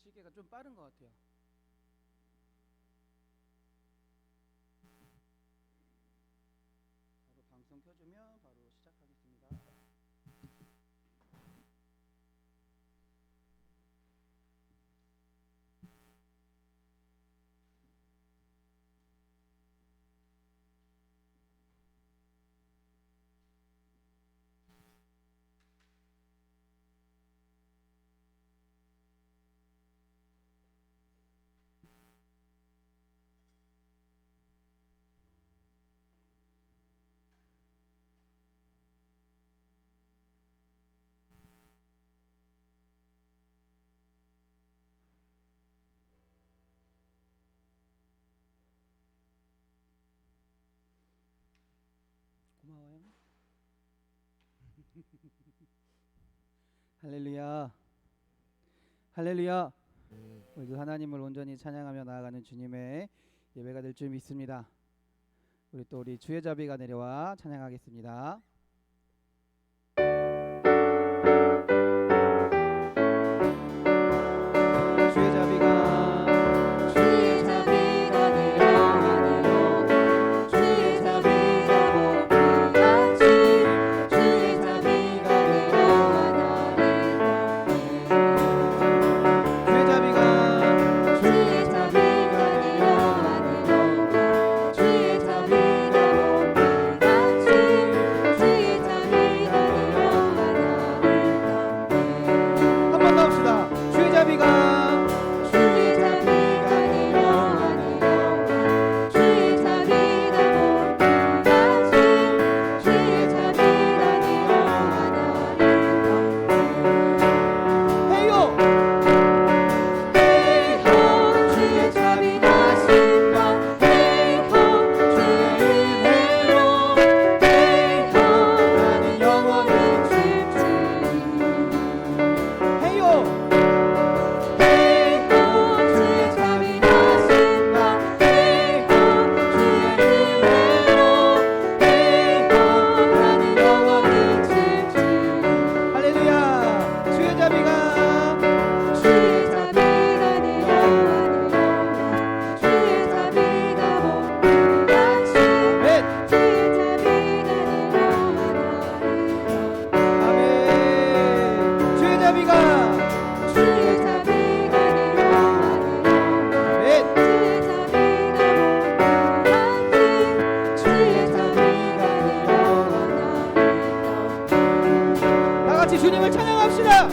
시계가 좀 빠른 것 같아요. 바로 방송 켜주면 바로 시작하겠습니다. 고마워요. 할렐루야. 할렐루야. 우리도 하나님을 온전히 찬양하며 나아가는 주님의 예배가 될 줄 믿습니다. 우리 주의 자비가 내려와 찬양하겠습니다. 주의 자비가 주님을 찬양합시다.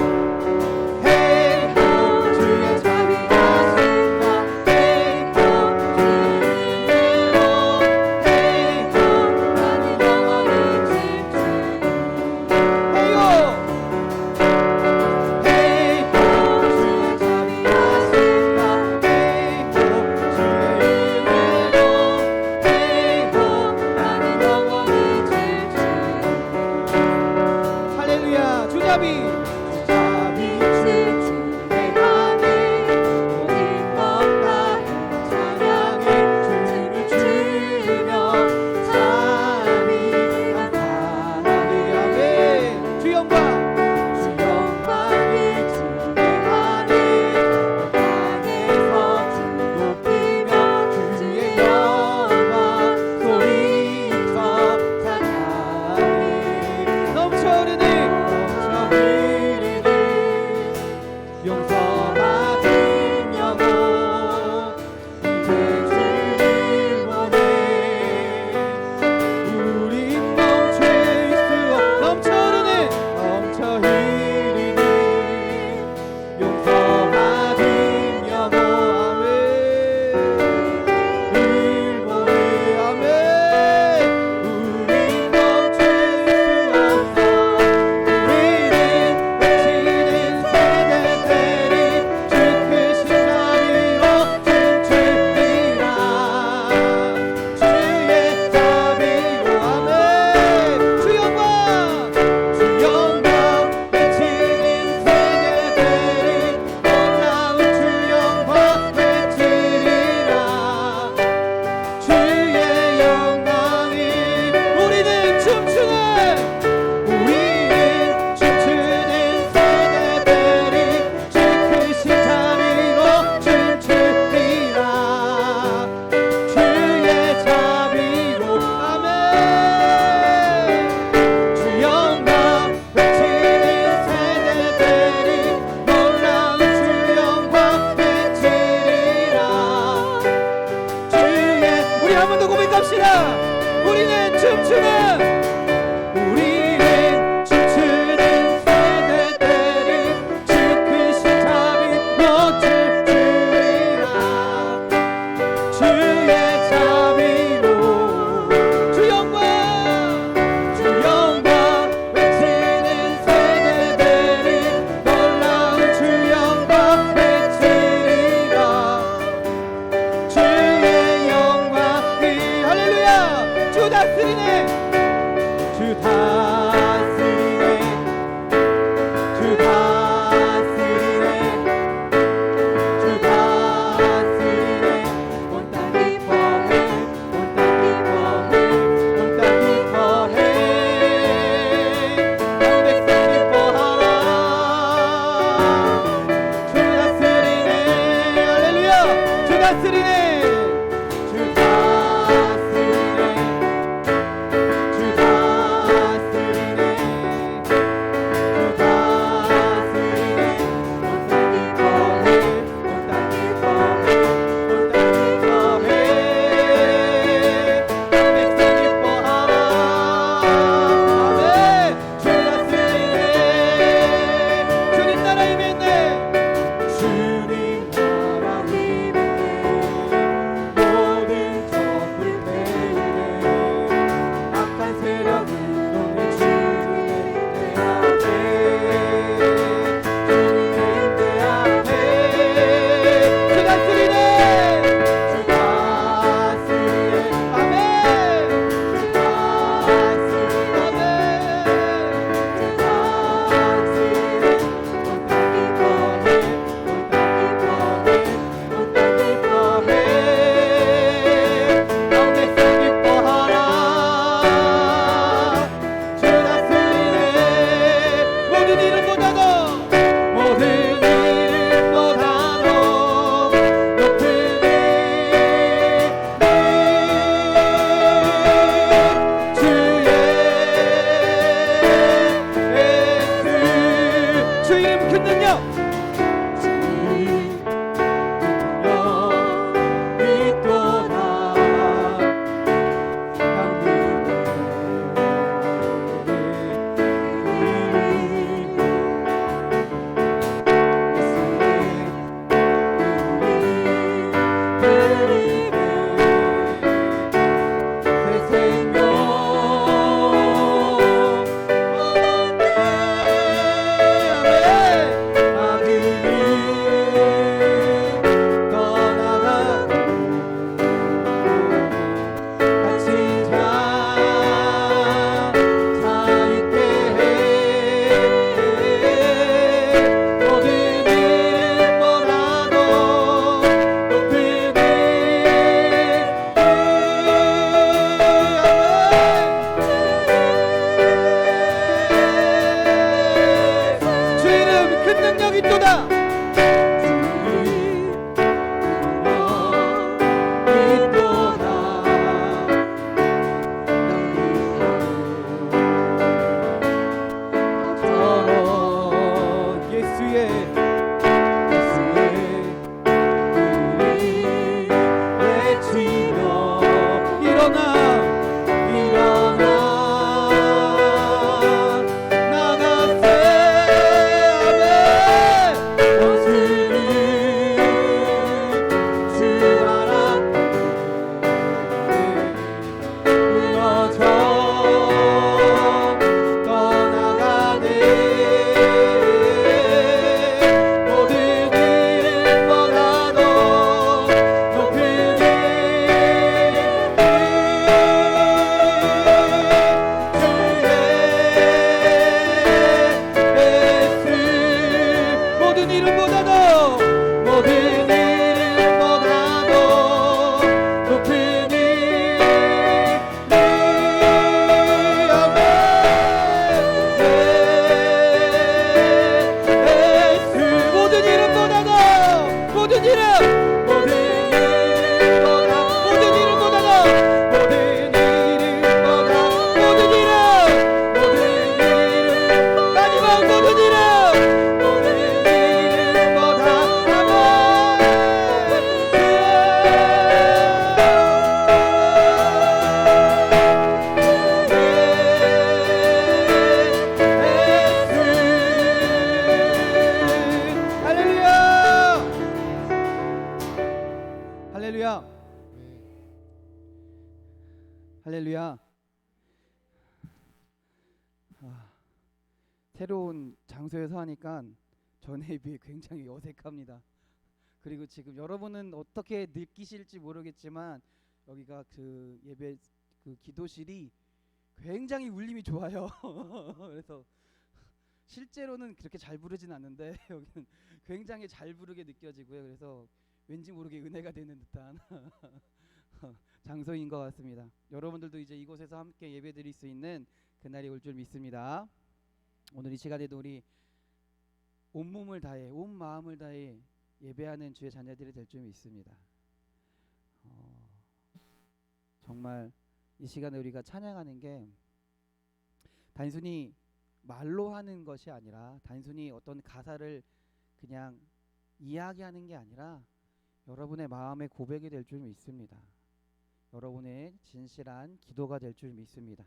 할렐루야. 아, 새로운 장소에서 하니까 전에 비해 굉장히 어색합니다. 그리고 지금 여러분은 어떻게 느끼실지 모르겠지만 여기가 그 예배 그 기도실이 굉장히 울림이 좋아요. 그래서 실제로는 그렇게 잘 부르진 않는데 여기는 굉장히 잘 부르게 느껴지고요. 그래서 왠지 모르게 은혜가 되는 듯한 장소인 것 같습니다. 여러분들도 이제 이곳에서 함께 예배드릴 수 있는 그날이 올 줄 믿습니다. 오늘 이 시간에도 우리 온몸을 다해 온 마음을 다해 예배하는 주의 자녀들이 될 줄 믿습니다. 정말 이 시간에 우리가 찬양하는 게 단순히 말로 하는 것이 아니라 단순히 어떤 가사를 그냥 이야기하는 게 아니라 여러분의 마음의 고백이 될 줄 믿습니다. 여러분의 진실한 기도가 될 줄 믿습니다.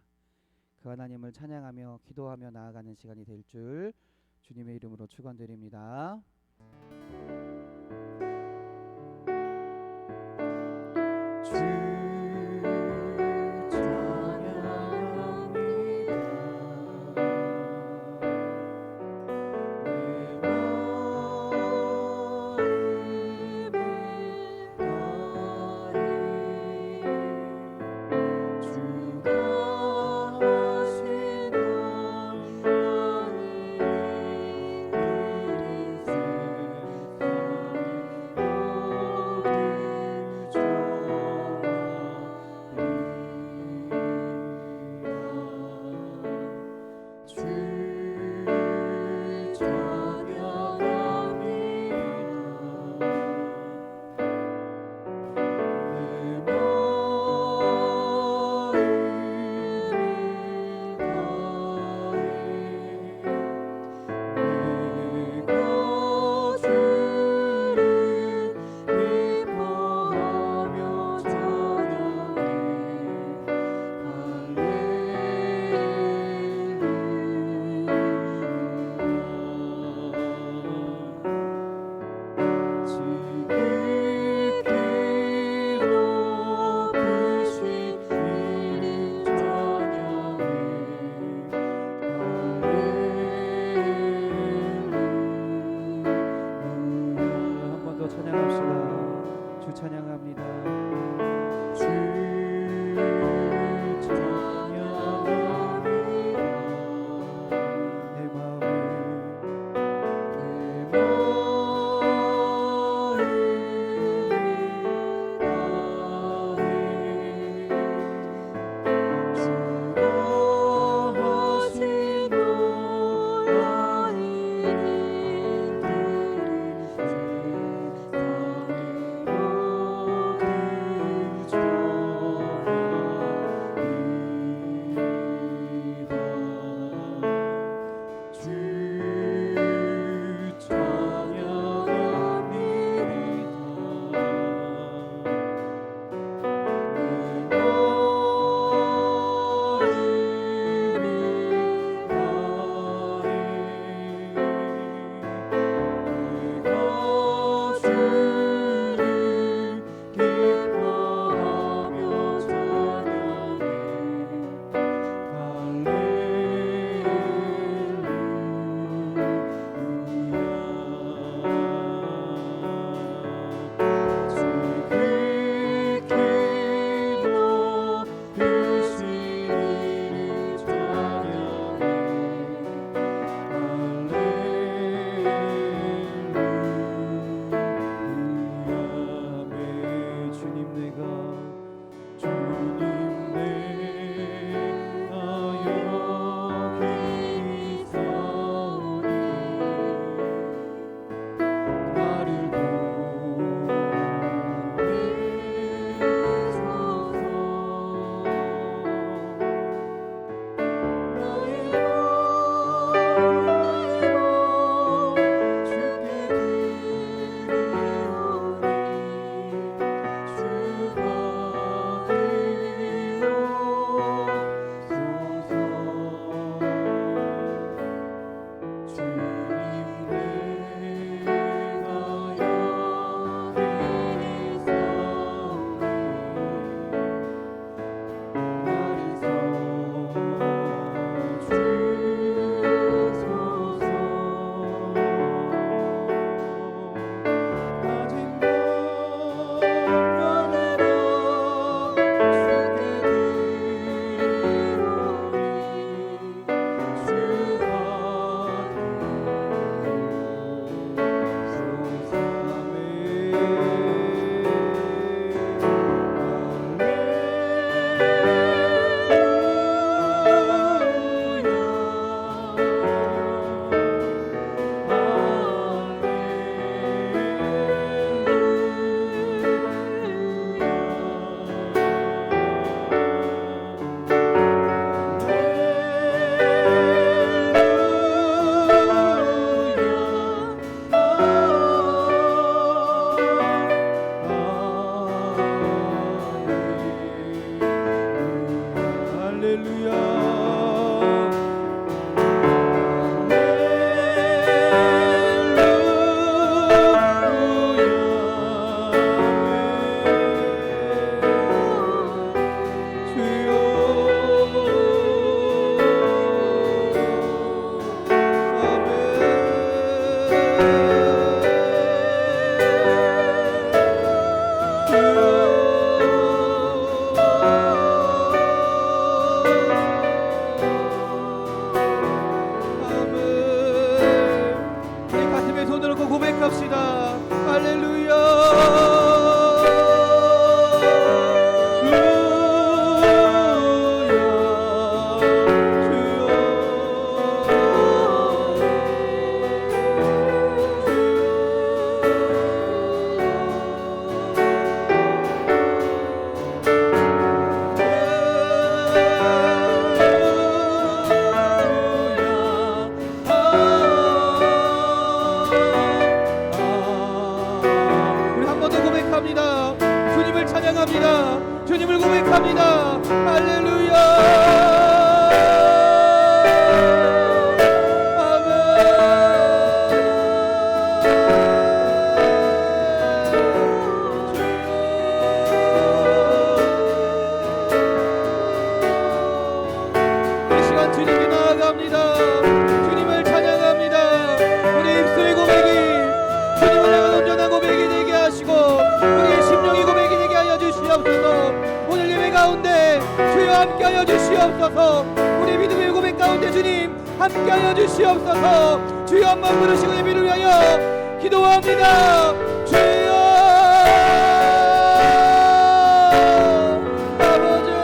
그 하나님을 찬양하며 기도하며 나아가는 시간이 될 줄 주님의 이름으로 축원드립니다. 고백합니다. 주님을 찬양합니다. 주님을 고백합니다. 할렐루야. 함께하여 주시옵소서. 우리 믿음의 고백 가운데 주님 함께하여 주시옵소서. 주여 한번 부르시고 예배를 위하여 기도합니다. 주여 아버지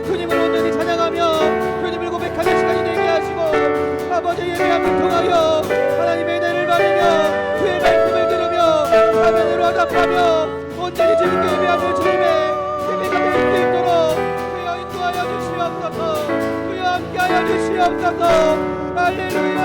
주님을 온전히 찬양하며 주님을 고백하는 시간이 되게 하시고 아버지 예배함을 통하여 하나님의 은혜를 받으며 주의 말씀을 들으며 화면으로 화답하며 온전히 주님께 예배하는 주님의 예배가 될 수 있도록 주여 인도하여 주시옵소서. 주여 함께하여 주시옵소서. 할렐루야.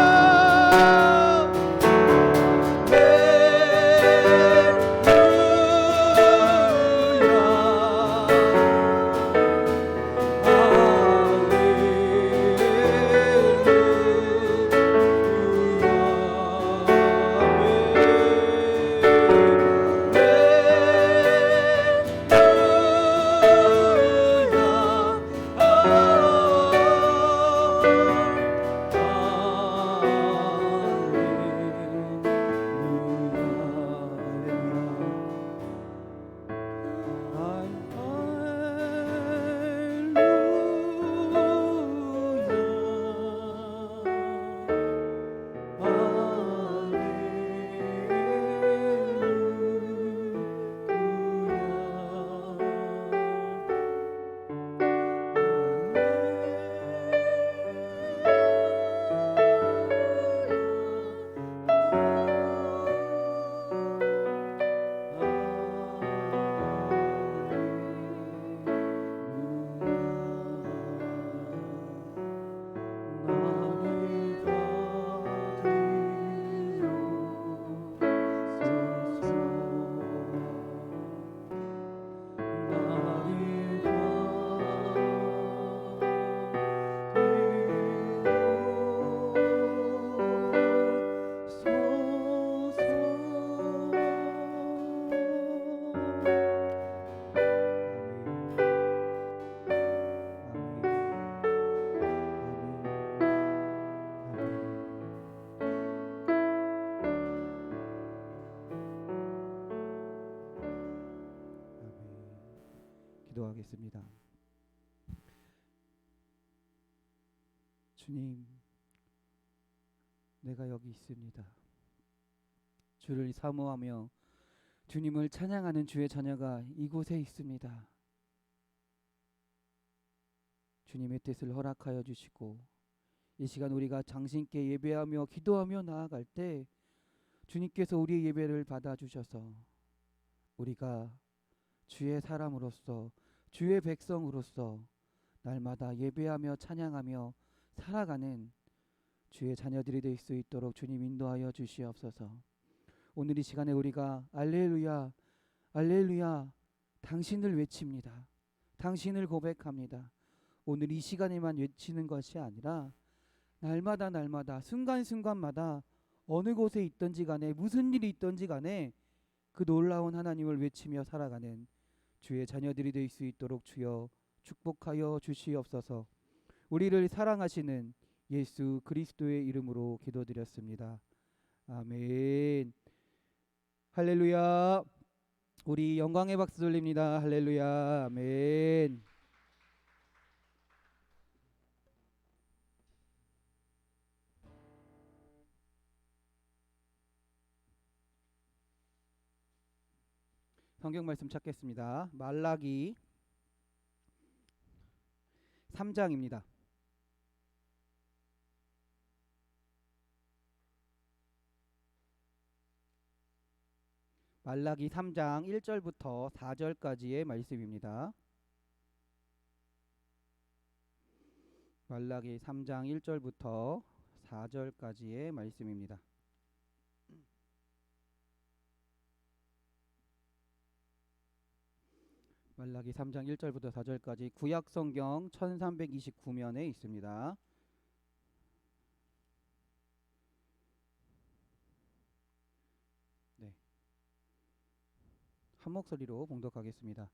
기도하겠습니다. 주님, 내가 여기 있습니다. 주를 사모하며 주님을 찬양하는 주의 자녀가 이곳에 있습니다. 주님의 뜻을 허락하여 주시고 이 시간 우리가 당신께 예배하며 기도하며 나아갈 때 주님께서 우리의 예배를 받아주셔서 우리가 주의 사람으로서 주의 백성으로서 날마다 예배하며 찬양하며 살아가는 주의 자녀들이 될 수 있도록 주님 인도하여 주시옵소서. 오늘 이 시간에 우리가 알렐루야 알렐루야 당신을 외칩니다. 당신을 고백합니다. 오늘 이 시간에만 외치는 것이 아니라 날마다 순간순간마다 어느 곳에 있든지 간에 무슨 일이 있든지 간에 그 놀라운 하나님을 외치며 살아가는 주의 자녀들이 될 수 있도록 주여 축복하여 주시옵소서. 우리를 사랑하시는 예수 그리스도의 이름으로 기도드렸습니다. 아멘. 할렐루야. 우리 영광의 박수 돌립니다. 할렐루야. 아멘. 성경 말씀 찾겠습니다. 말라기 3장입니다. 말라기 3장 1절부터 4절까지의 말씀입니다. 말라기 3장 1절부터 4절까지의 말씀입니다. 말라기 3장 1절부터 4절까지 구약 성경 1329면에 있습니다. 네. 한 목소리로 봉독하겠습니다.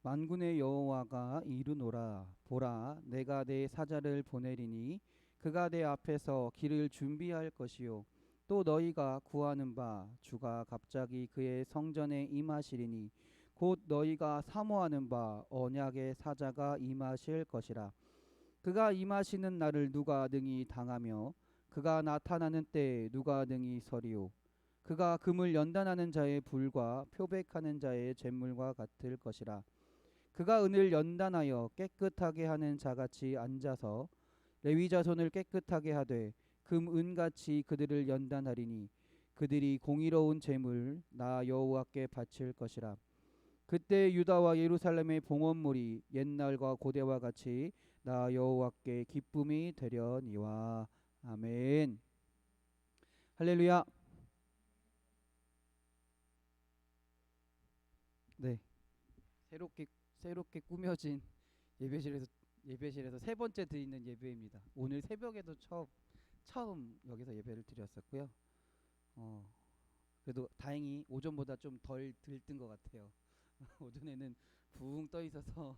만군의 여호와가 이르노라. 보라, 내가 내 사자를 보내리니 그가 내 앞에서 길을 준비할 것이요 또 너희가 구하는 바 주가 갑자기 그의 성전에 임하시리니 곧 너희가 사모하는 바 언약의 사자가 임하실 것이라. 그가 임하시는 날을 누가 능히 당하며 그가 나타나는 때에 누가 능히 서리오. 그가 금을 연단하는 자의 불과 표백하는 자의 잿물과 같을 것이라. 그가 은을 연단하여 깨끗하게 하는 자같이 앉아서 레위 자손을 깨끗하게 하되 금은같이 그들을 연단하리니 그들이 공의로운 제물 나 여호와께 바칠 것이라. 그때 유다와 예루살렘의 봉헌물이 옛날과 고대와 같이 나 여호와께 기쁨이 되려니와. 아멘. 할렐루야. 네, 새롭게 꾸며진 예배실에서 세 번째 드리는 예배입니다. 오늘 새벽에도 처음 여기서 예배를 드렸었고요. 그래도 다행히 오전보다 좀 덜 들뜬 것 같아요. 오전에는 붕 떠 있어서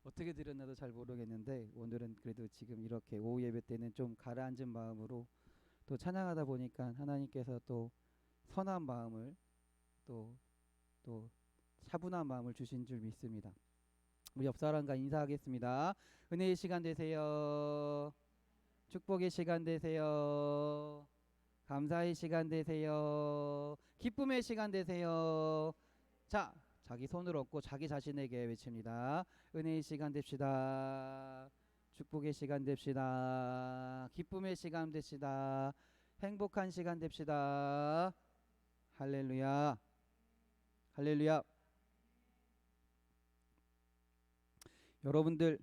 어떻게 드렸나도 잘 모르겠는데 오늘은 그래도 지금 이렇게 오후 예배 때는 좀 가라앉은 마음으로 또 찬양하다 보니까 하나님께서 또 선한 마음을 또 차분한 마음을 주신 줄 믿습니다. 우리 옆 사람과 인사하겠습니다. 은혜의 시간 되세요. 축복의 시간 되세요. 감사의 시간 되세요. 기쁨의 시간 되세요. 자, 자기 손을 얹고 자기 자신에게 외칩니다. 은혜의 시간 됩시다. 축복의 시간 됩시다. 기쁨의 시간 됩시다. 행복한 시간 됩시다. 할렐루야. 할렐루야. 여러분들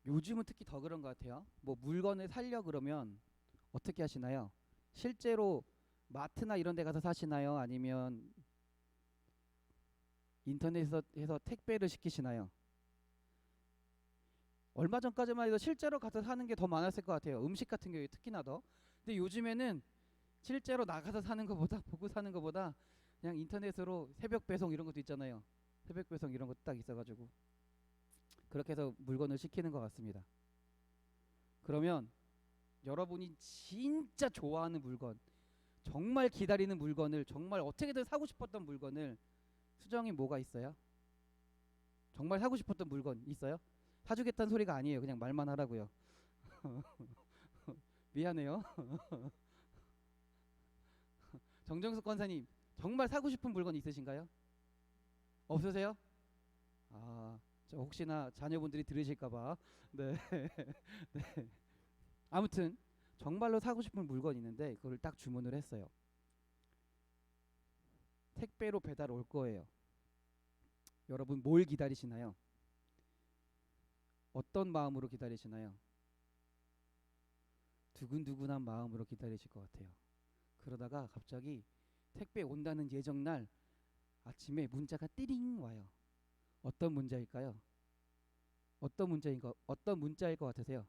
요즘은 특히 더 그런 것 같아요. 뭐 물건을 살려 그러면 어떻게 하시나요? 실제로 마트나 이런 데 가서 사시나요? 아니면 인터넷에서 해서 택배를 시키시나요? 얼마 전까지만 해도 실제로 가서 사는 게 더 많았을 것 같아요. 음식 같은 경우에 특히나 더. 근데 요즘에는 실제로 나가서 사는 것보다 보고 사는 것보다 그냥 인터넷으로 새벽 배송 이런 것도 있잖아요. 새벽 배송 이런 것도 딱 있어가지고 그렇게 해서 물건을 시키는 것 같습니다. 그러면 여러분이 진짜 좋아하는 물건, 정말 기다리는 물건을, 정말 어떻게든 사고 싶었던 물건을, 수정이 뭐가 있어요? 정말 사고 싶었던 물건 있어요? 사주겠다는 소리가 아니에요. 그냥 말만 하라고요. 미안해요. 정정숙 권사님, 정말 사고 싶은 물건 있으신가요? 없으세요? 아, 저 혹시나 자녀분들이 들으실까봐. 네. 네. 아무튼 정말로 사고 싶은 물건이 있는데 그걸 딱 주문을 했어요. 택배로 배달 올 거예요. 여러분 뭘 기다리시나요? 어떤 마음으로 기다리시나요? 두근두근한 마음으로 기다리실 것 같아요. 그러다가 갑자기 택배 온다는 예정날 아침에 문자가 띠링 와요. 어떤 문자일까요? 어떤 문자일 것 같으세요?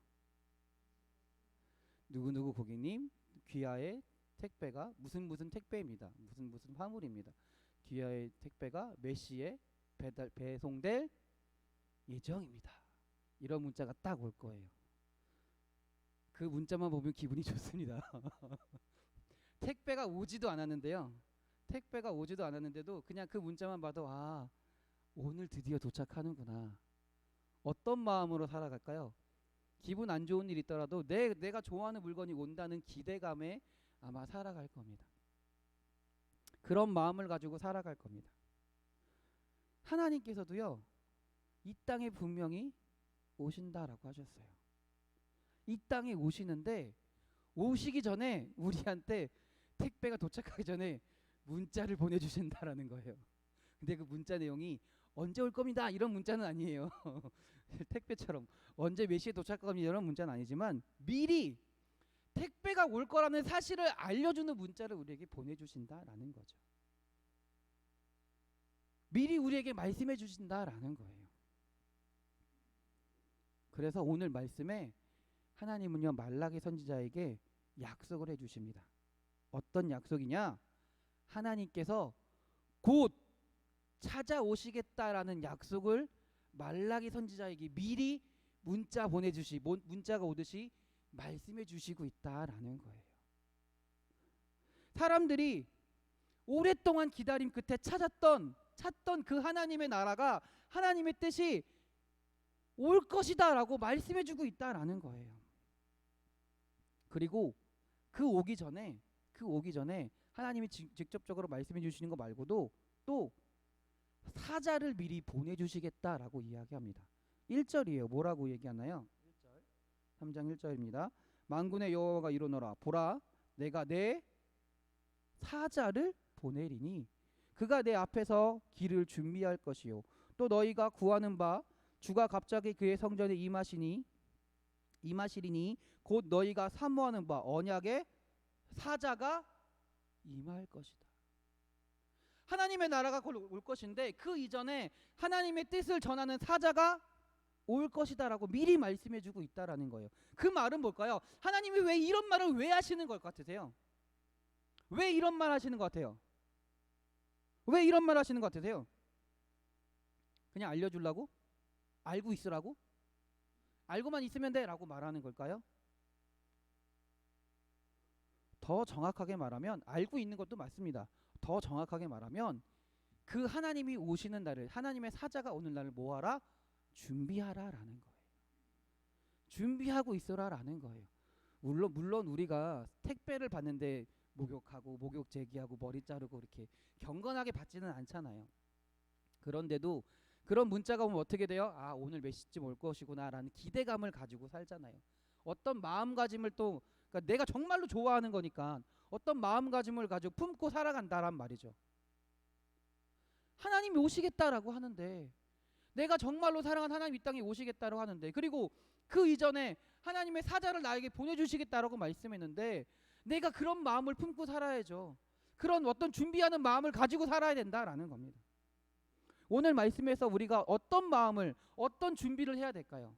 누구누구 고객님, 귀하의 택배가 무슨 택배입니다. 무슨 화물입니다. 귀하의 택배가 몇 시에 배송될 예정입니다. 이런 문자가 딱 올 거예요. 그 문자만 보면 기분이 좋습니다. 택배가 오지도 않았는데요. 택배가 오지도 않았는데도 그냥 그 문자만 봐도 아, 오늘 드디어 도착하는구나. 어떤 마음으로 살아갈까요? 기분 안 좋은 일 있더라도 내가 좋아하는 물건이 온다는 기대감에 아마 살아갈 겁니다. 그런 마음을 가지고 살아갈 겁니다. 하나님께서도요 이 땅에 분명히 오신다라고 하셨어요. 이 땅에 오시는데 오시기 전에 우리한테 택배가 도착하기 전에 문자를 보내주신다라는 거예요. 근데 그 문자 내용이 언제 올 겁니다 이런 문자는 아니에요. 택배처럼 언제 몇 시에 도착할 겁니다 이런 문자는 아니지만 미리 택배가 올 거라는 사실을 알려주는 문자를 우리에게 보내주신다라는 거죠. 미리 우리에게 말씀해 주신다라는 거예요. 그래서 오늘 말씀에 하나님은요 말라기 선지자에게 약속을 해주십니다. 어떤 약속이냐? 하나님께서 곧 찾아오시겠다라는 약속을 말라기 선지자에게 미리 문자가 오듯이 말씀해 주시고 있다라는 거예요. 사람들이 오랫동안 기다림 끝에 찾던 그 하나님의 나라가 하나님의 뜻이 올 것이다라고 말씀해 주고 있다라는 거예요. 그리고 그 오기 전에 하나님이 직접적으로 말씀해 주시는 거 말고도 또 사자를 미리 보내주시겠다라고 이야기합니다. 1절이에요. 뭐라고 얘기하나요? 3장 1절입니다. 만군의 여호와가 이르노라 보라 내가 내 사자를 보내리니 그가 내 앞에서 길을 준비할 것이요 또 너희가 구하는 바 주가 갑자기 그의 성전에 임하시리니 곧 너희가 사모하는 바 언약의 사자가 임할 것이다. 하나님의 나라가 곧 올 것인데 그 이전에 하나님의 뜻을 전하는 사자가 올 것이다라고 미리 말씀해 주고 있다라는 거예요. 그 말은 뭘까요? 하나님이 왜 이런 말을 왜 하시는 것 같으세요? 왜 이런 말 하시는 것 같아요? 왜 이런 말 하시는 것 같으세요? 그냥 알려주려고? 알고 있으라고? 알고만 있으면 돼 라고 말하는 걸까요? 더 정확하게 말하면 알고 있는 것도 맞습니다. 더 정확하게 말하면 그 하나님이 오시는 날을 하나님의 사자가 오는 날을 뭐하라? 준비하라라는 거예요. 준비하고 있어라라는 거예요. 물론 우리가 택배를 받는데 목욕하고 목욕 제기하고 머리 자르고 이렇게 경건하게 받지는 않잖아요. 그런데도 그런 문자가 오면 어떻게 돼요? 아 오늘 몇 시쯤 올 것이구나라는 기대감을 가지고 살잖아요. 어떤 마음가짐을 또 그러니까 내가 정말로 좋아하는 거니까 어떤 마음가짐을 가지고 품고 살아간다란 말이죠. 하나님이 오시겠다라고 하는데 내가 정말로 사랑한 하나님 이 땅에 오시겠다라고 하는데 그리고 그 이전에 하나님의 사자를 나에게 보내주시겠다라고 말씀했는데 내가 그런 마음을 품고 살아야죠. 그런 어떤 준비하는 마음을 가지고 살아야 된다라는 겁니다. 오늘 말씀에서 우리가 어떤 마음을 어떤 준비를 해야 될까요?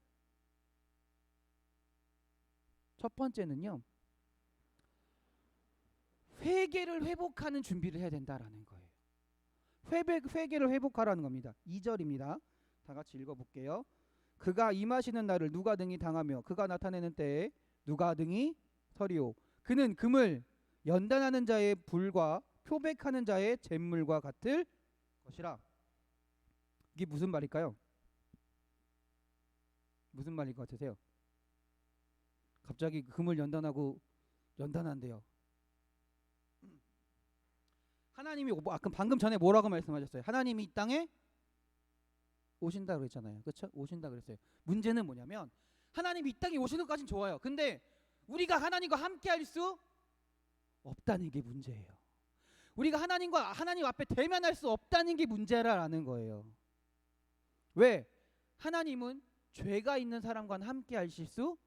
첫 번째는요. 회개를 회복하는 준비를 해야 된다라는 거예요. 회개를 회복하라는 겁니다. 2절입니다. 다 같이 읽어볼게요. 그가 임하시는 날을 누가 등이 당하며 그가 나타내는 때에 누가 등이 서리오. 그는 금을 연단하는 자의 불과 표백하는 자의 잿물과 같을 것이라. 이게 무슨 말일까요? 무슨 말일 것 같으세요? 갑자기 금을 연단한대요. 하나님이 아까 방금 전에 뭐라고 말씀하셨어요? 하나님이 이 땅에 오신다 그랬잖아요. 그렇죠? 오신다 그랬어요. 문제는 뭐냐면 하나님이 이 땅에 오시는 것까지는 좋아요. 근데 우리가 하나님과 함께 할 수 없다는 게 문제예요. 우리가 하나님 앞에 대면할 수 없다는 게 문제라는 거예요. 왜? 하나님은 죄가 있는 사람과 함께 하실 수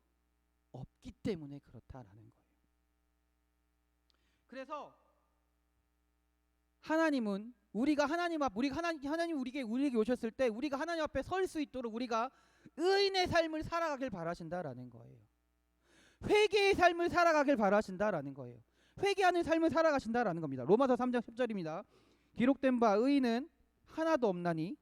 없기 때문에 그렇다라는 거예요. 그래서 하나님은 하나님 우리에게 오셨을 때 우리가 하나님 앞에 설 수 있도록 우리가 의인의 삶을 살아가길 바라신다라는 거예요. 회개의 삶을 살아가길 바라신다라는 거예요. 회개하는 삶을 살아가신다라는 겁니다. 로마서 3장 10절입니다. 기록된 바 의인은 하나도 없나니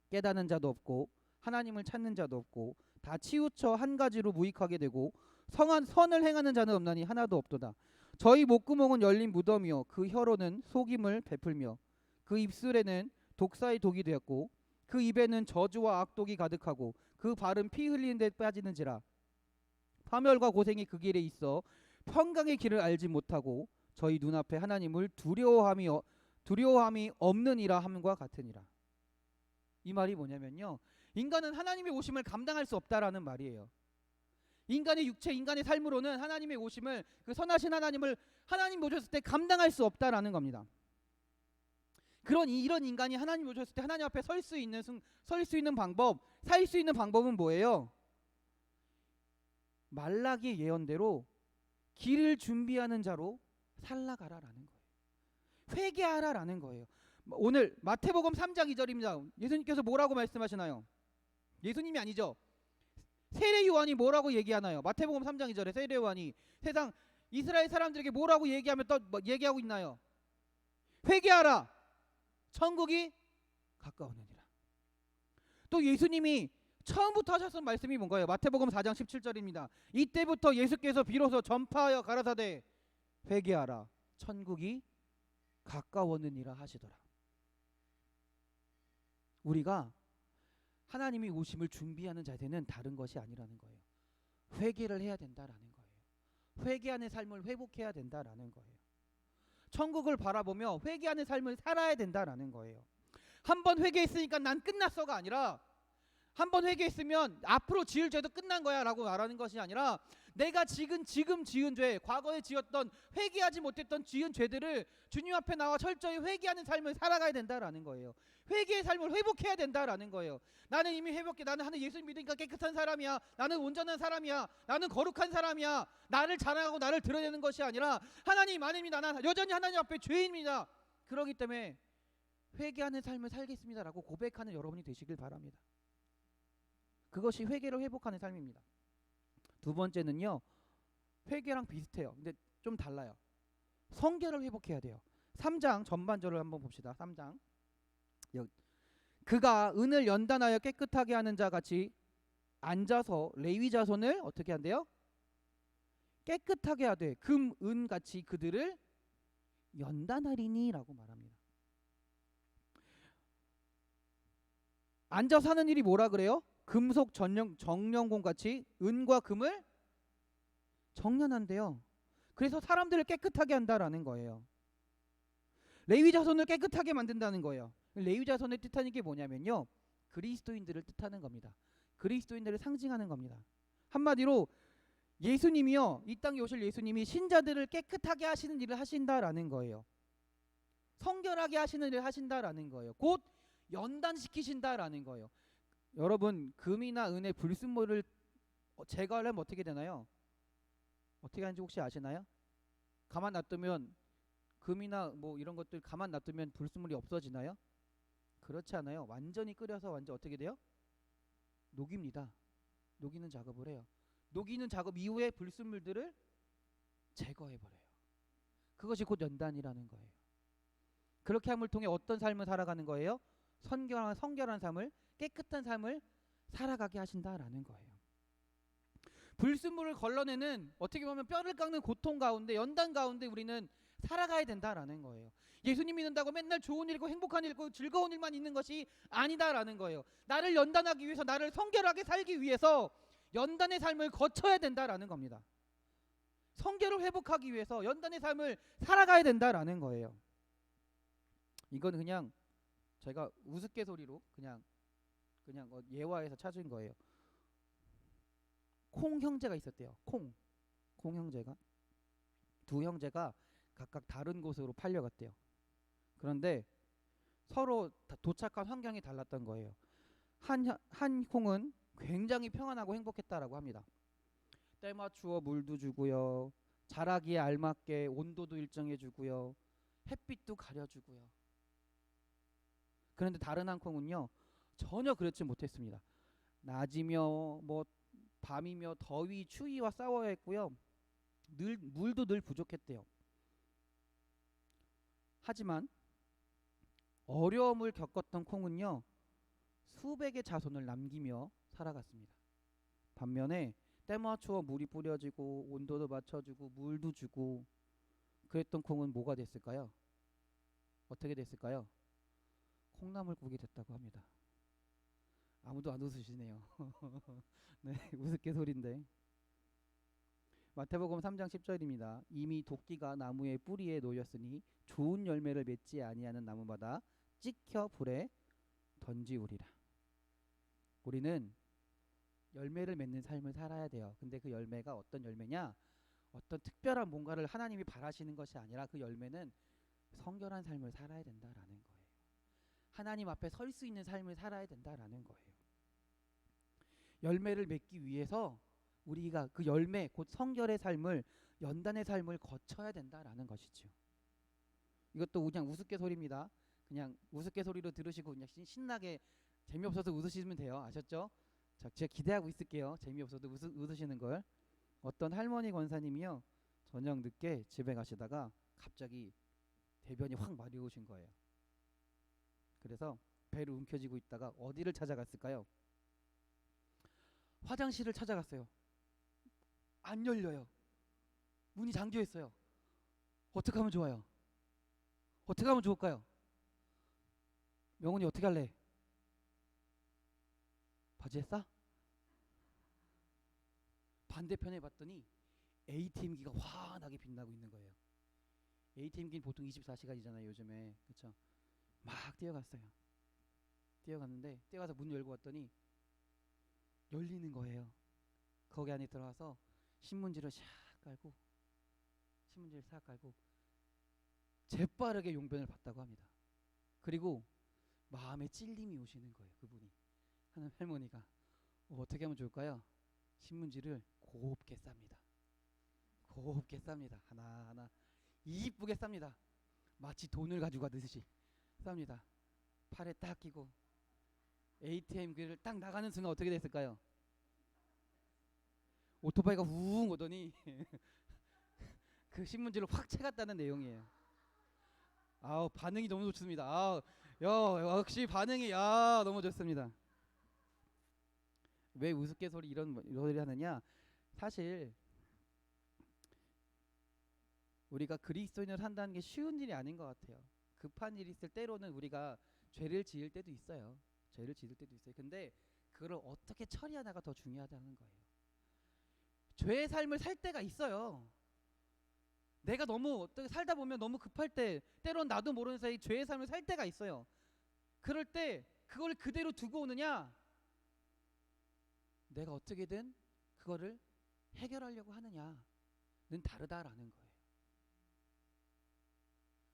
깨닫는 자도 없고 하나님을 찾는 자도 없고 다 치우쳐 한 가지로 무익하게 되고 선을 행하는 자는 없나니 하나도 없도다. 저희 목구멍은 열린 무덤이요 그 혀로는 속임을 베풀며 그 입술에는 독사의 독이 되었고 그 입에는 저주와 악독이 가득하고 그 발은 피 흘리는 데 빠지는지라. 파멸과 고생이 그 길에 있어 평강의 길을 알지 못하고 저희 눈앞에 하나님을 두려워함이 없느니라 함과 같으니라. 이 말이 뭐냐면요, 인간은 하나님의 오심을 감당할 수 없다라는 말이에요. 인간의 육체, 인간의 삶으로는 하나님의 오심을, 그 선하신 하나님을 하나님 오셨을 때 감당할 수 없다라는 겁니다. 이런 인간이 하나님 오셨을 때 하나님 앞에 설 수 있는 방법, 살 수 있는 방법은 뭐예요? 말라기의 예언대로 길을 준비하는 자로 살아가라라는 거예요. 회개하라라는 거예요. 오늘 마태복음 3장 2절입니다. 예수님께서 뭐라고 말씀하시나요? 예수님이 아니죠. 세례 요한이 뭐라고 얘기하나요? 마태복음 3장 2절에 세례 요한이 세상 이스라엘 사람들에게 뭐라고 얘기하면 또 얘기하고 있나요? 회개하라, 천국이 가까우느니라. 또 예수님이 처음부터 하셨던 말씀이 뭔가요? 마태복음 4장 17절입니다. 이때부터 예수께서 비로소 전파하여 가라사대 회개하라, 천국이 가까웠느니라 하시더라. 우리가 하나님이 오심을 준비하는 자세는 다른 것이 아니라는 거예요. 회개를 해야 된다라는 거예요. 회개하는 삶을 회복해야 된다라는 거예요. 천국을 바라보며 회개하는 삶을 살아야 된다라는 거예요. 한번 회개했으니까 난 끝났어가 아니라, 한번 회개했으면 앞으로 지을 죄도 끝난 거야 라고 말하는 것이 아니라, 내가 지금 지은 죄, 과거에 지었던 회개하지 못했던 지은 죄들을 주님 앞에 나와 철저히 회개하는 삶을 살아가야 된다라는 거예요. 회개의 삶을 회복해야 된다라는 거예요. 나는 이미 회복해, 나는 하는 예수 믿으니까 깨끗한 사람이야, 나는 온전한 사람이야, 나는 거룩한 사람이야, 나를 자랑하고 나를 드러내는 것이 아니라, 하나님 아닙니다, 나는 여전히 하나님 앞에 죄인입니다, 그렇기 때문에 회개하는 삶을 살겠습니다라고 고백하는 여러분이 되시길 바랍니다. 그것이 회개를 회복하는 삶입니다. 두 번째는요, 회개랑 비슷해요. 근데 좀 달라요. 성결을 회복해야 돼요. 3장 전반절을 한번 봅시다. 3장. 그가 은을 연단하여 깨끗하게 하는 자 같이 앉아서 레위 자손을 어떻게 한대요? 깨끗하게 하되 금, 은 같이 그들을 연단하리니라고 말합니다. 앉아서 하는 일이 뭐라 그래요? 금속 정령공 같이 은과 금을 정련한대요. 그래서 사람들을 깨끗하게 한다라는 거예요. 레위 자손을 깨끗하게 만든다는 거예요. 레위 자손을 뜻하는 게 뭐냐면요, 그리스도인들을 뜻하는 겁니다. 그리스도인들을 상징하는 겁니다. 한마디로 예수님이요, 이 땅에 오실 예수님이 신자들을 깨끗하게 하시는 일을 하신다라는 거예요. 성결하게 하시는 일을 하신다라는 거예요. 곧 연단시키신다라는 거예요. 여러분, 금이나 은의 불순물을 제거하려면 어떻게 되나요? 어떻게 하는지 혹시 아시나요? 가만 놔두면, 금이나 뭐 이런 것들 가만 놔두면 불순물이 없어지나요? 그렇지 않아요. 완전히 끓여서 완전 어떻게 돼요? 녹입니다. 녹이는 작업을 해요. 녹이는 작업 이후에 불순물들을 제거해버려요. 그것이 곧 연단이라는 거예요. 그렇게 함을 통해 어떤 삶을 살아가는 거예요? 성결한 삶을, 깨끗한 삶을 살아가게 하신다라는 거예요. 불순물을 걸러내는, 어떻게 보면 뼈를 깎는 고통 가운데, 연단 가운데 우리는 살아가야 된다라는 거예요. 예수님 믿는다고 맨날 좋은 일이고 행복한 일이고 즐거운 일만 있는 것이 아니다라는 거예요. 나를 연단하기 위해서, 나를 성결하게 살기 위해서 연단의 삶을 거쳐야 된다라는 겁니다. 성결을 회복하기 위해서 연단의 삶을 살아가야 된다라는 거예요. 이건 그냥 제가 우스갯소리로 그냥 예화에서 찾은 거예요. 콩 형제가 있었대요. 콩 형제가, 두 형제가 각각 다른 곳으로 팔려갔대요. 그런데 서로 도착한 환경이 달랐던 거예요. 한 콩은 굉장히 평안하고 행복했다라고 합니다. 때 맞추어 물도 주고요, 자라기에 알맞게 온도도 일정해 주고요, 햇빛도 가려주고요. 그런데 다른 한 콩은요, 전혀 그렇지 못했습니다. 낮이며 뭐 밤이며 더위 추위와 싸워야 했고요, 물도 늘 부족했대요. 하지만 어려움을 겪었던 콩은요, 수백의 자손을 남기며 살아갔습니다. 반면에 때 맞추어 물이 뿌려지고 온도도 맞춰주고 물도 주고 그랬던 콩은 뭐가 됐을까요? 어떻게 됐을까요? 콩나물국이 됐다고 합니다. 아무도 안 웃으시네요. 네, 우스갯소리인데. 마태복음 3장 10절입니다. 이미 도끼가 나무의 뿌리에 놓였으니 좋은 열매를 맺지 아니하는 나무마다 찍혀 불에 던지우리라. 우리는 열매를 맺는 삶을 살아야 돼요. 근데 그 열매가 어떤 열매냐? 어떤 특별한 뭔가를 하나님이 바라시는 것이 아니라 그 열매는 성결한 삶을 살아야 된다라는 거예요. 하나님 앞에 설 수 있는 삶을 살아야 된다라는 거예요. 열매를 맺기 위해서 우리가 그 열매 곧 성결의 삶을 연단의 삶을 거쳐야 된다라는 것이죠. 이것도 그냥 우스갯소리입니다. 그냥 우스갯소리로 들으시고 그냥 신나게 재미없어서 웃으시면 돼요. 아셨죠? 자, 제가 기대하고 있을게요. 재미없어도 웃으시는 걸. 어떤 할머니 권사님이요, 저녁 늦게 집에 가시다가 갑자기 대변이 확 마려우신 거예요. 그래서 배를 움켜쥐고 있다가 어디를 찾아갔을까요? 화장실을 찾아갔어요. 안 열려요. 문이 잠겨 있어요. 어떻게 하면 좋아요? 어떻게 하면 좋을까요? 명훈이 어떻게 할래? 바지에 싸? 반대편에 봤더니 ATM기가 환하게 빛나고 있는 거예요. ATM기는 보통 24시간이잖아요 요즘에. 그렇죠? 막 뛰어갔어요. 뛰어갔는데 뛰어가서 문 열고 왔더니 열리는 거예요. 거기 안에 들어가서 신문지를 샥 깔고 재빠르게 용변을 봤다고 합니다. 그리고 마음에 찔림이 오시는 거예요. 그분이, 하는 할머니가. 어떻게 하면 좋을까요? 신문지를 곱게 쌉니다. 곱게 쌉니다. 하나하나 이쁘게 쌉니다. 마치 돈을 가지고 가듯이 쌉니다. 팔에 딱 끼고 ATM기를 딱 나가는 순간 어떻게 됐을까요? 오토바이가 우웅 오더니 그 신문지를 확 채갔다는 내용이에요. 아우, 반응이 너무 좋습니다. 아우, 역시 반응이 너무 좋습니다. 왜 우스갯소리 이런 소리 하느냐? 사실 우리가 그리스도인을 한다는 게 쉬운 일이 아닌 것 같아요. 급한 일이 있을 때로는 우리가 죄를 지을 때도 있어요. 근데 그걸 어떻게 처리하냐가 더 중요하다는 거예요. 죄의 삶을 살 때가 있어요. 내가 너무 살다 보면 너무 급할 때, 때론 나도 모르는 사이 죄의 삶을 살 때가 있어요. 그럴 때 그걸 그대로 두고 오느냐, 내가 어떻게든 그거를 해결하려고 하느냐는 다르다라는 거예요.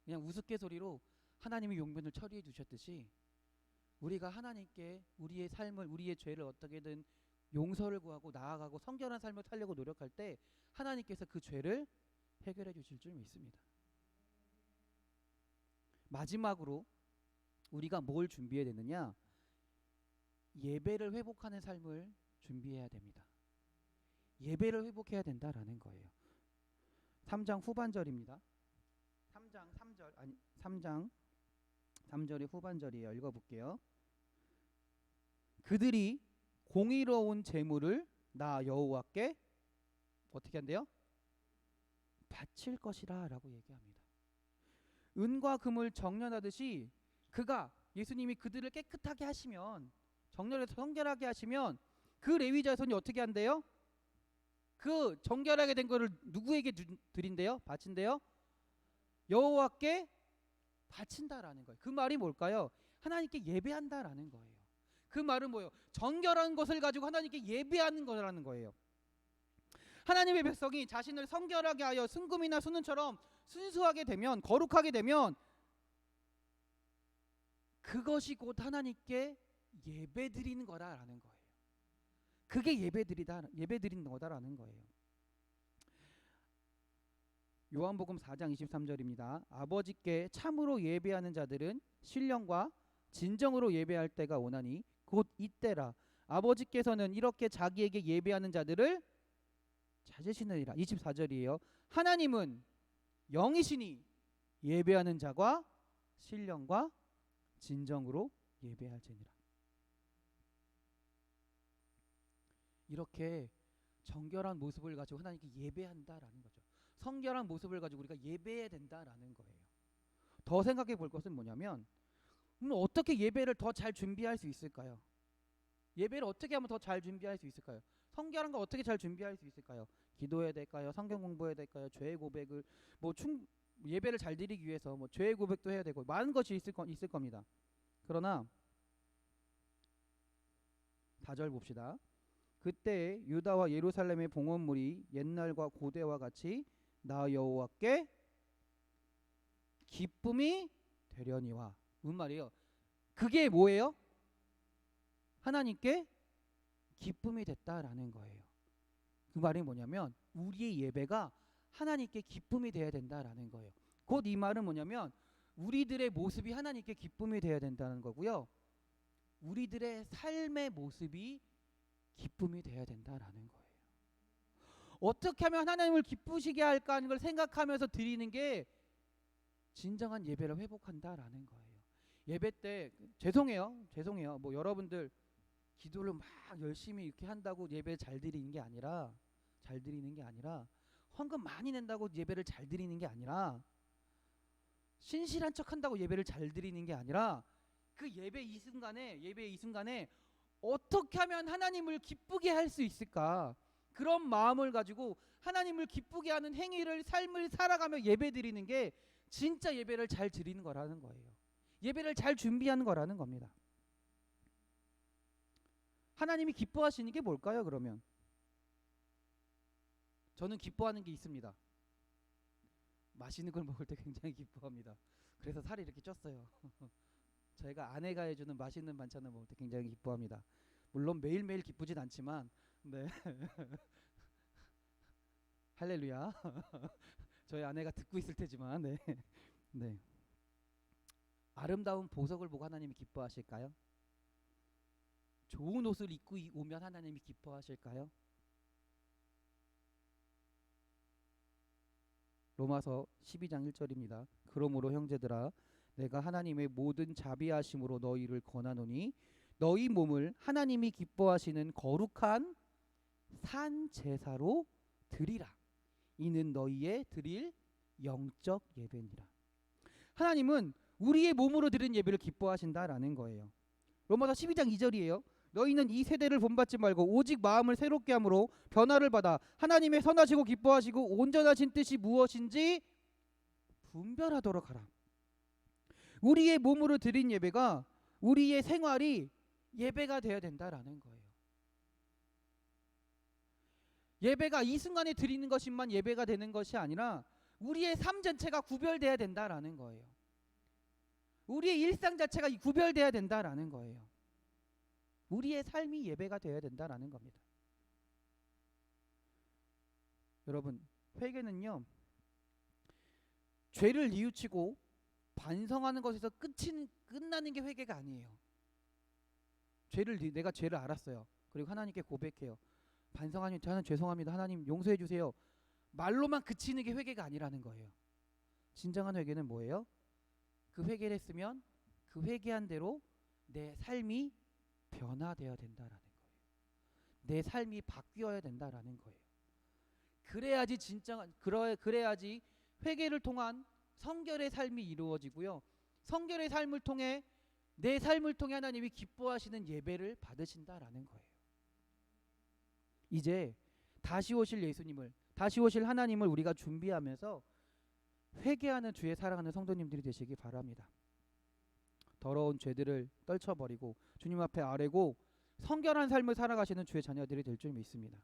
그냥 우스갯소리로 하나님이 용변을 처리해 주셨듯이 우리가 하나님께 우리의 삶을, 우리의 죄를 어떻게든 용서를 구하고 나아가고 성결한 삶을 살려고 노력할 때 하나님께서 그 죄를 해결해 주실 줄 믿습니다. 마지막으로 우리가 뭘 준비해야 되느냐? 예배를 회복하는 삶을 준비해야 됩니다. 예배를 회복해야 된다라는 거예요. 3장 후반절입니다. 3장 3절의 후반절이에요. 읽어볼게요. 그들이 공의로운 제물을 나 여호와께 어떻게 한대요? 바칠 것이라 라고 얘기합니다. 은과 금을 정련하듯이 그가, 예수님이 그들을 깨끗하게 하시면, 정렬해서 성결하게 하시면 그 레위 자손이 어떻게 한대요? 그 정결하게 된 거를 누구에게 드린대요? 바친대요? 여호와께 바친다라는 거예요. 그 말이 뭘까요? 하나님께 예배한다라는 거예요. 그 말은 뭐예요? 정결한 것을 가지고 하나님께 예배하는 거라는 거예요. 하나님의 백성이 자신을 성결하게 하여 순금이나 순은처럼 순수하게 되면, 거룩하게 되면 그것이 곧 하나님께 예배드리는 거다라는 거예요. 그게 예배드리는 거다라는 거예요. 요한복음 4장 23절입니다. 아버지께 참으로 예배하는 자들은 신령과 진정으로 예배할 때가 오나니 곧 이때라. 아버지께서는 이렇게 자기에게 예배하는 자들을 찾으시느니라. 24절이에요. 하나님은 영이시니 예배하는 자가 신령과 진정으로 예배할지니라. 이렇게 정결한 모습을 가지고 하나님께 예배한다라는 거죠. 성결한 모습을 가지고 우리가 예배해야 된다라는 거예요. 더 생각해 볼 것은 뭐냐면, 어떻게 예배를 더 잘 준비할 수 있을까요? 예배를 어떻게 하면 더 잘 준비할 수 있을까요? 성결한 거 어떻게 잘 준비할 수 있을까요? 기도해야 될까요? 성경 공부해야 될까요? 죄의 고백을 예배를 잘 드리기 위해서 죄의 고백도 해야 되고 많은 것이 있을 겁니다. 그러나 4절 봅시다. 그때 유다와 예루살렘의 봉헌물이 옛날과 고대와 같이 나 여호와께 기쁨이 되려니와. 무슨 말이에요? 그게 뭐예요? 하나님께 기쁨이 됐다라는 거예요. 그 말이 뭐냐면 우리의 예배가 하나님께 기쁨이 돼야 된다라는 거예요. 곧 이 말은 뭐냐면 우리들의 모습이 하나님께 기쁨이 돼야 된다는 거고요. 우리들의 삶의 모습이 기쁨이 돼야 된다라는 거예요. 어떻게 하면 하나님을 기쁘시게 할까 하는 걸 생각하면서 드리는 게 진정한 예배를 회복한다라는 거예요. 예배 때 죄송해요. 뭐 여러분들 기도를 막 열심히 이렇게 한다고 예배 잘 드리는 게 아니라 헌금 많이 낸다고 예배를 잘 드리는 게 아니라 신실한 척 한다고 예배를 잘 드리는 게 아니라 그 예배 이 순간에 어떻게 하면 하나님을 기쁘게 할 수 있을까? 그런 마음을 가지고 하나님을 기쁘게 하는 행위를 삶을 살아가며 예배 드리는 게 진짜 예배를 잘 드리는 거라는 거예요. 예배를 잘 준비하는 거라는 겁니다. 하나님이 기뻐하시는 게 뭘까요, 그러면? 저는 기뻐하는 게 있습니다. 맛있는 걸 먹을 때 굉장히 기뻐합니다. 그래서 살이 이렇게 쪘어요. 저희가 아내가 해주는 맛있는 반찬을 먹을 때 굉장히 기뻐합니다. 물론 매일매일 기쁘진 않지만 네. 할렐루야. 저희 아내가 듣고 있을 테지만 네. 네. 아름다운 보석을 보고 하나님이 기뻐하실까요? 좋은 옷을 입고 오면 하나님이 기뻐하실까요? 로마서 12장 1절입니다. 그러므로 형제들아 내가 하나님의 모든 자비하심으로 너희를 권하노니 너희 몸을 하나님이 기뻐하시는 거룩한 산 제사로 드리라. 이는 너희의 드릴 영적 예배니라. 하나님은 우리의 몸으로 드린 예배를 기뻐하신다라는 거예요. 로마서 12장 2절이에요. 너희는 이 세대를 본받지 말고 오직 마음을 새롭게 함으로 변화를 받아 하나님의 선하시고 기뻐하시고 온전하신 뜻이 무엇인지 분별하도록 하라. 우리의 몸으로 드린 예배가 우리의 생활이 예배가 되어야 된다라는 거예요. 예배가 이 순간에 드리는 것만 예배가 되는 것이 아니라 우리의 삶 전체가 구별돼야 된다라는 거예요. 우리의 일상 자체가 구별돼야 된다라는 거예요. 우리의 삶이 예배가 되어야 된다라는 겁니다. 여러분, 회개는요, 죄를 뉘우치고 반성하는 것에서 끝나는 게 회개가 아니에요. 내가 죄를 알았어요. 그리고 하나님께 고백해요. 반성하니 저는 죄송합니다. 하나님 용서해 주세요. 말로만 그치는 게 회개가 아니라는 거예요. 진정한 회개는 뭐예요? 그 회개를 했으면 그 회개한 대로 내 삶이 변화되어야 된다라는 거예요. 내 삶이 바뀌어야 된다라는 거예요. 그래야지 그래야지 회개를 통한 성결의 삶이 이루어지고요. 성결의 삶을 통해 내 삶을 통해 하나님이 기뻐하시는 예배를 받으신다라는 거예요. 이제 다시 오실 예수님을, 다시 오실 하나님을 우리가 준비하면서 회개하는 주의 사랑하는 성도님들이 되시기 바랍니다. 더러운 죄들을 떨쳐버리고 주님 앞에 아뢰고 성결한 삶을 살아가시는 주의 자녀들이 될 줄 믿습니다.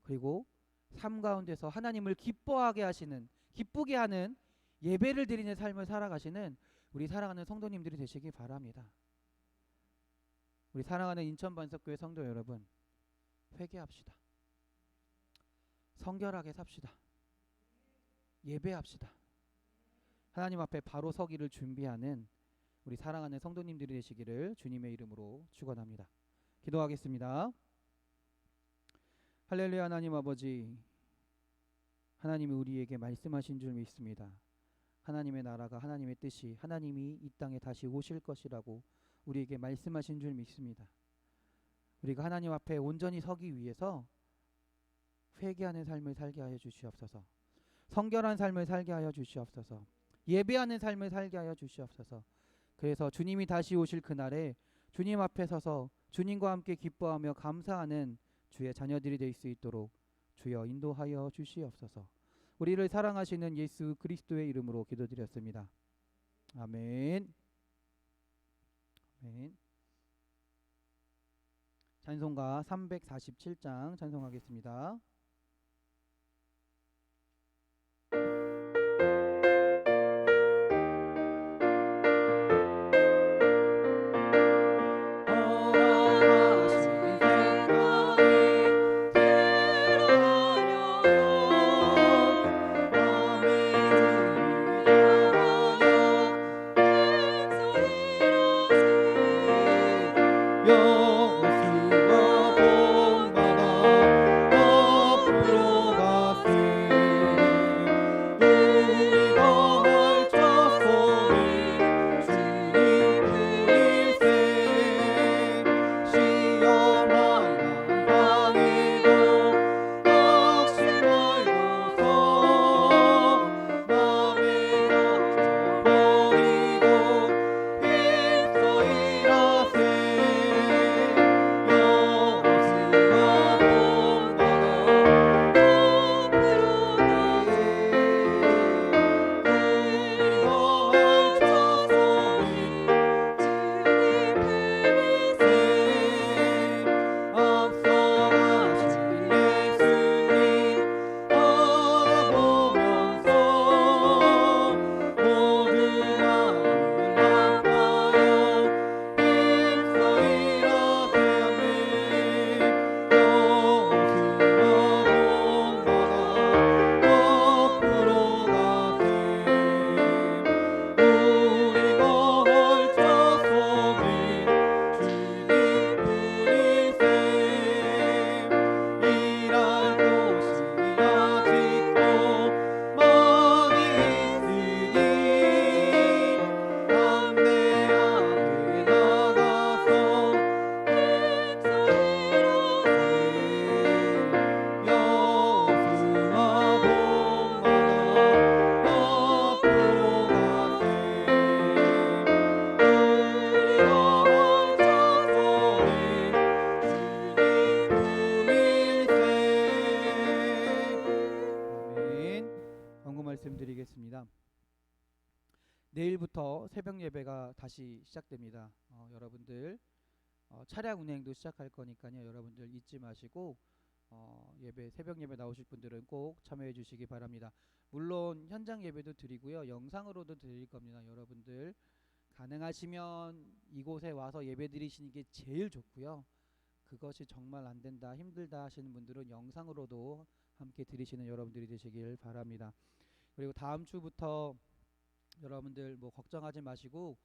그리고 삶 가운데서 하나님을 기뻐하게 하시는, 기쁘게 하는 예배를 드리는 삶을 살아가시는 우리 사랑하는 성도님들이 되시기 바랍니다. 우리 사랑하는 인천반석교회 성도 여러분, 회개합시다. 성결하게 삽시다. 예배합시다. 하나님 앞에 바로 서기를 준비하는 우리 사랑하는 성도님들이 되시기를 주님의 이름으로 축원합니다. 기도하겠습니다. 할렐루야. 하나님 아버지, 하나님이 우리에게 말씀하신 줄 믿습니다. 하나님의 나라가, 하나님의 뜻이, 하나님이 이 땅에 다시 오실 것이라고 우리에게 말씀하신 줄 믿습니다. 우리가 하나님 앞에 온전히 서기 위해서 회개하는 삶을 살게 하여 주시옵소서. 성결한 삶을 살게 하여 주시옵소서. 예배하는 삶을 살게 하여 주시옵소서. 그래서 주님이 다시 오실 그날에 주님 앞에 서서 주님과 함께 기뻐하며 감사하는 주의 자녀들이 될 수 있도록 주여 인도하여 주시옵소서. 우리를 사랑하시는 예수 그리스도의 이름으로 기도드렸습니다. 아멘. 아멘. 찬송가 347장 찬송하겠습니다. 말씀드리겠습니다. 내일부터 새벽 예배가 다시 시작됩니다. 여러분들 차량 운행도 시작할 거니까요. 여러분들 잊지 마시고 예배 새벽 예배 나오실 분들은 꼭 참여해 주시기 바랍니다. 물론 현장 예배도 드리고요. 영상으로도 드릴 겁니다. 여러분들 가능하시면 이곳에 와서 예배 드리시는 게 제일 좋고요. 그것이 정말 안 된다, 힘들다 하시는 분들은 영상으로도 함께 드리시는 여러분들이 되시길 바랍니다. 그리고 다음 주부터 여러분들 뭐 걱정하지 마시고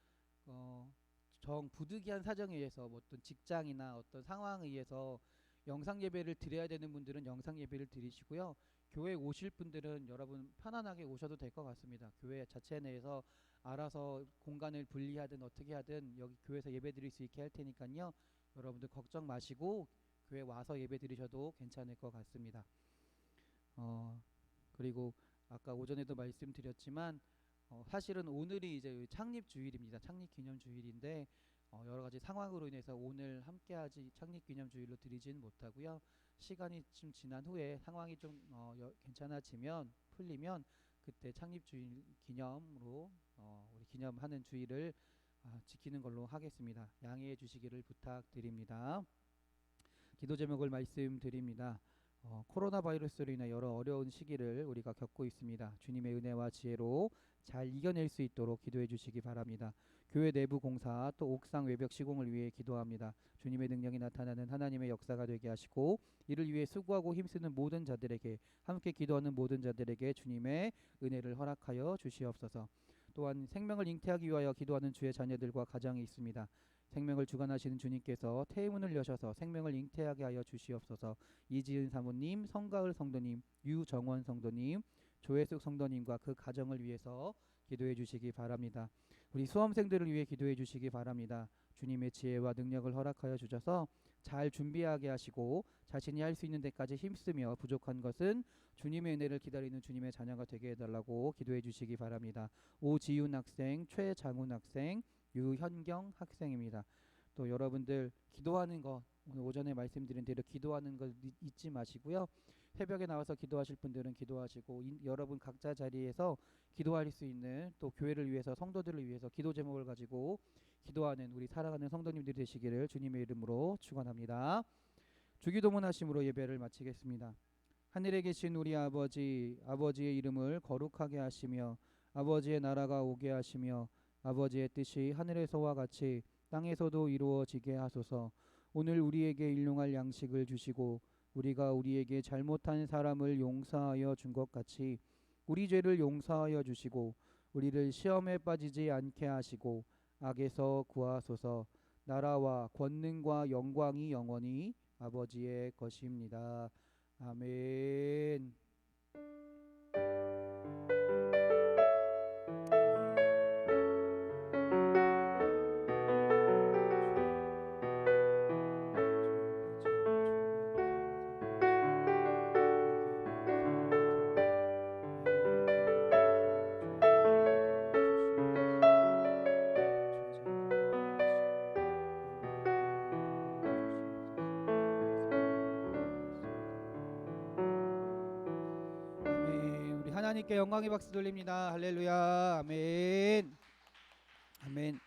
정 부득이한 사정에 의해서 뭐 어떤 직장이나 어떤 상황에 의해서 영상 예배를 드려야 되는 분들은 영상 예배를 드리시고요. 교회 오실 분들은 여러분 편안하게 오셔도 될 것 같습니다. 교회 자체 내에서 알아서 공간을 분리하든 어떻게 하든 여기 교회에서 예배 드릴 수 있게 할 테니까요. 여러분들 걱정 마시고 교회 와서 예배 드리셔도 괜찮을 것 같습니다. 그리고 아까 오전에도 말씀드렸지만 사실은 오늘이 이제 창립 주일입니다. 창립 기념 주일인데 여러 가지 상황으로 인해서 오늘 함께하지 창립 기념 주일로 드리지는 못하고요. 시간이 좀 지난 후에 상황이 좀 괜찮아지면 풀리면 그때 창립 주일 기념으로 우리 기념하는 주일을 지키는 걸로 하겠습니다. 양해해 주시기를 부탁드립니다. 기도 제목을 말씀드립니다. 코로나 바이러스로 인해 여러 어려운 시기를 우리가 겪고 있습니다. 주님의 은혜와 지혜로 잘 이겨낼 수 있도록 기도해 주시기 바랍니다. 교회 내부 공사 또 옥상 외벽 시공을 위해 기도합니다. 주님의 능력이 나타나는 하나님의 역사가 되게 하시고 이를 위해 수고하고 힘쓰는 모든 자들에게 함께 기도하는 모든 자들에게 주님의 은혜를 허락하여 주시옵소서. 또한 생명을 잉태하기 위하여 기도하는 주의 자녀들과 가정이 있습니다. 생명을 주관하시는 주님께서 태문을 여셔서 생명을 잉태하게 하여 주시옵소서. 이지은 사모님, 성가을 성도님, 유정원 성도님, 조혜숙 성도님과 그 가정을 위해서 기도해 주시기 바랍니다. 우리 수험생들을 위해 기도해 주시기 바랍니다. 주님의 지혜와 능력을 허락하여 주셔서 잘 준비하게 하시고 자신이 할 수 있는 데까지 힘쓰며 부족한 것은 주님의 은혜를 기다리는 주님의 자녀가 되게 해달라고 기도해 주시기 바랍니다. 오지윤 학생, 최장훈 학생, 유현경 학생입니다. 또 여러분들 기도하는 거 오늘 오전에 말씀드린 대로 기도하는 거 잊지 마시고요. 새벽에 나와서 기도하실 분들은 기도하시고 여러분 각자 자리에서 기도할 수 있는 또 교회를 위해서 성도들을 위해서 기도 제목을 가지고 기도하는 우리 사랑하는 성도님들이 되시기를 주님의 이름으로 축원합니다. 주기도문 하심으로 예배를 마치겠습니다. 하늘에 계신 우리 아버지, 아버지의 이름을 거룩하게 하시며 아버지의 나라가 오게 하시며 아버지의 뜻이 하늘에서와 같이 땅에서도 이루어지게 하소서. 오늘 우리에게 일용할 양식을 주시고 우리가 우리에게 잘못한 사람을 용서하여 준 것 같이 우리 죄를 용서하여 주시고 우리를 시험에 빠지지 않게 하시고 악에서 구하소서. 나라와 권능과 영광이 영원히 아버지의 것입니다. 아멘. 하나님께 영광의 박수 돌립니다. 할렐루야. 아멘. 아멘.